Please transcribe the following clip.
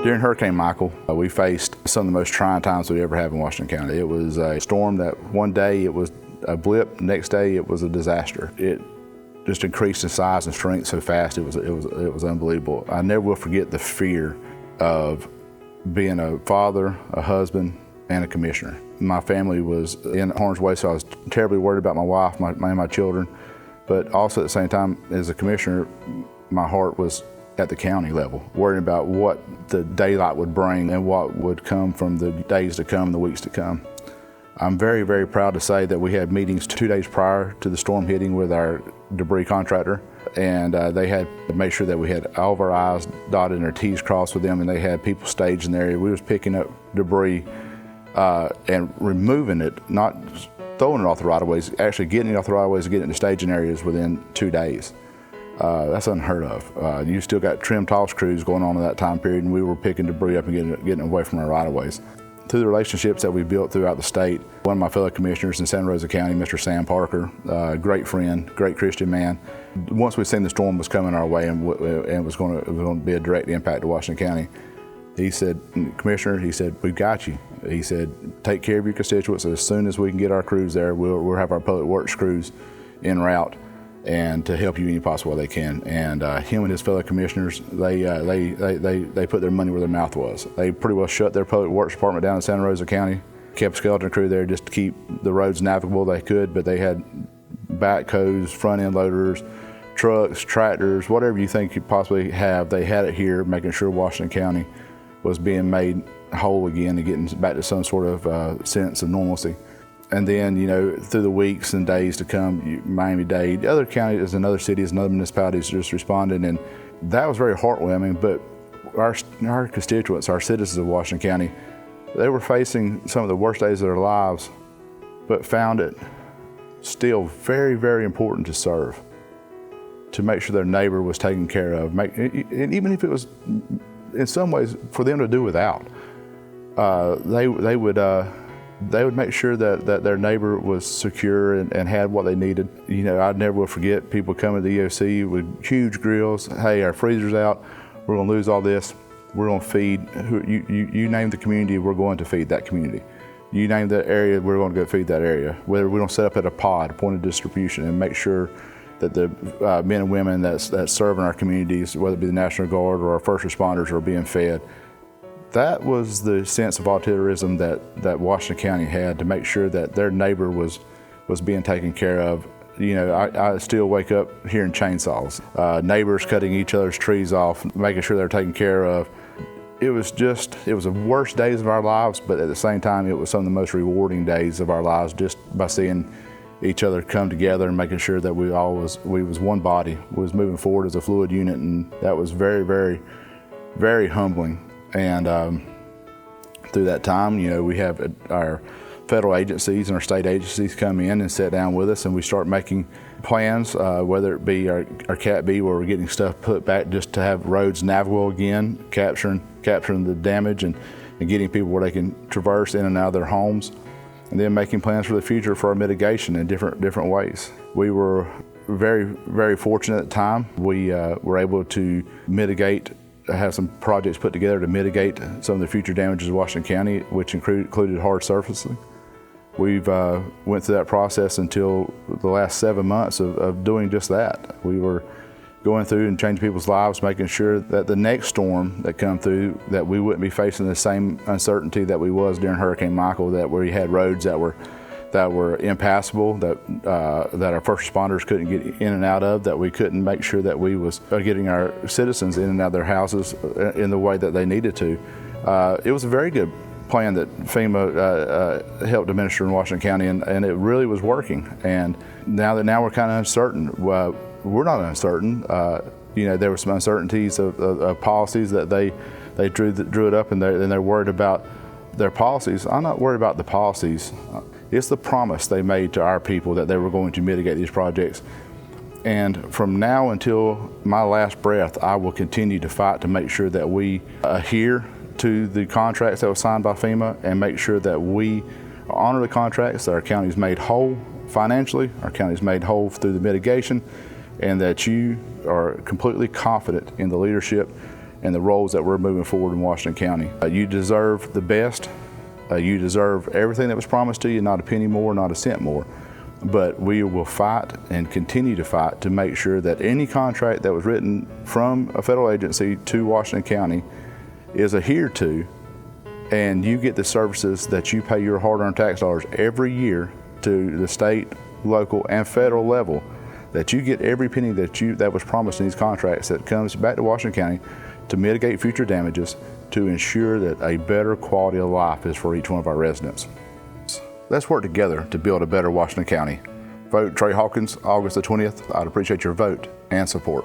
During Hurricane Michael, we faced some of the most trying times we ever have in Washington County. It was a storm that one day it was a blip, next day it was a disaster. It just increased in size and strength so fast, it was unbelievable. I never will forget the fear of being a father, a husband, and a commissioner. My family was in harm's way, so I was terribly worried about my wife, my children, but also at the same time, as a commissioner, my heart was at the county level, worrying about what the daylight would bring and what would come from the days to come, the weeks to come. I'm very, very proud to say that we had meetings 2 days prior to the storm hitting with our debris contractor, and they had made sure that we had all of our I's dotted and our T's crossed with them, and they had people staged in the area. We was picking up debris and removing it, not throwing it off the right-of-ways, actually getting it off the right-of-ways and getting it to staging areas within 2 days. That's unheard of. You still got trim toss crews going on in that time period, and we were picking debris up and getting it away from our right-of-ways. Through the relationships that we built throughout the state, one of my fellow commissioners in Santa Rosa County, Mr. Sam Parker, great friend, great Christian man. Once we seen the storm was coming our way and it was going to be a direct impact to Washington County, he said, Commissioner, he said, we've got you. He said, take care of your constituents. As soon as we can get our crews there, we'll have our public works crews en route and to help you any possible way they can. And him and his fellow commissioners, they put their money where their mouth was. They pretty well shut their public works department down in Santa Rosa County, kept a skeleton crew there just to keep the roads navigable they could, but they had backhoes, front end loaders, trucks, tractors, whatever you think you possibly have, they had it here, making sure Washington County was being made whole again and getting back to some sort of sense of normalcy. And then, you know, through the weeks and days to come, Miami-Dade, other counties and other cities and other municipalities just responded, and that was very heartwarming. But our constituents, our citizens of Washington County, they were facing some of the worst days of their lives, but found it still very, very important to serve, to make sure their neighbor was taken care of, and even if it was in some ways for them to do without, they would make sure that their neighbor was secure and had what they needed. You know, I never will forget people coming to the EOC with huge grills. Hey, our freezer's out. We're going to lose all this. We're going to feed. You name the community, we're going to feed that community. You name that area, we're going to go feed that area. Whether we're going to set up at a pod, a point of distribution, and make sure that the men and women that serve in our communities, whether it be the National Guard or our first responders, are being fed. That was the sense of volunteerism that Washington County had, to make sure that their neighbor was being taken care of. You know, I still wake up hearing chainsaws, neighbors cutting each other's trees off, making sure they're taken care of. It was the worst days of our lives, but at the same time, it was some of the most rewarding days of our lives, just by seeing each other come together and making sure that we was one body, was moving forward as a fluid unit, and that was very, very, very humbling. And through that time, you know, we have our federal agencies and our state agencies come in and sit down with us, and we start making plans, whether it be our Cat B, where we're getting stuff put back just to have roads navigable again, capturing the damage and getting people where they can traverse in and out of their homes, and then making plans for the future for our mitigation in different ways. We were very, very fortunate at the time. We were able to have some projects put together to mitigate some of the future damages of Washington County, which included hard surfacing. We've went through that process until the last 7 months of doing just that. We were going through and changing people's lives, making sure that the next storm that come through, that we wouldn't be facing the same uncertainty that we was during Hurricane Michael, that we had roads that were impassable, that our first responders couldn't get in and out of, that we couldn't make sure that we was getting our citizens in and out of their houses in the way that they needed to. It was a very good plan that FEMA helped administer in Washington County, and it really was working. And now we're kind of uncertain. We're not uncertain. You know, there were some uncertainties of policies that they drew it up, and they're worried about their policies. I'm not worried about the policies. It's the promise they made to our people that they were going to mitigate these projects. And from now until my last breath, I will continue to fight to make sure that we adhere to the contracts that were signed by FEMA, and make sure that we honor the contracts, that our county's made whole financially, our county's made whole through the mitigation, and that you are completely confident in the leadership and the roles that we're moving forward in Washington County. You deserve the best. You deserve everything that was promised to you, not a penny more, not a cent more. But we will fight and continue to fight to make sure that any contract that was written from a federal agency to Washington County is adhered to, and you get the services that you pay your hard-earned tax dollars every year to the state, local, and federal level, that you get every penny that was promised in these contracts that comes back to Washington County to mitigate future damages, to ensure that a better quality of life is for each one of our residents. Let's work together to build a better Washington County. Vote Tray Hawkins, August the 20th. I'd appreciate your vote and support.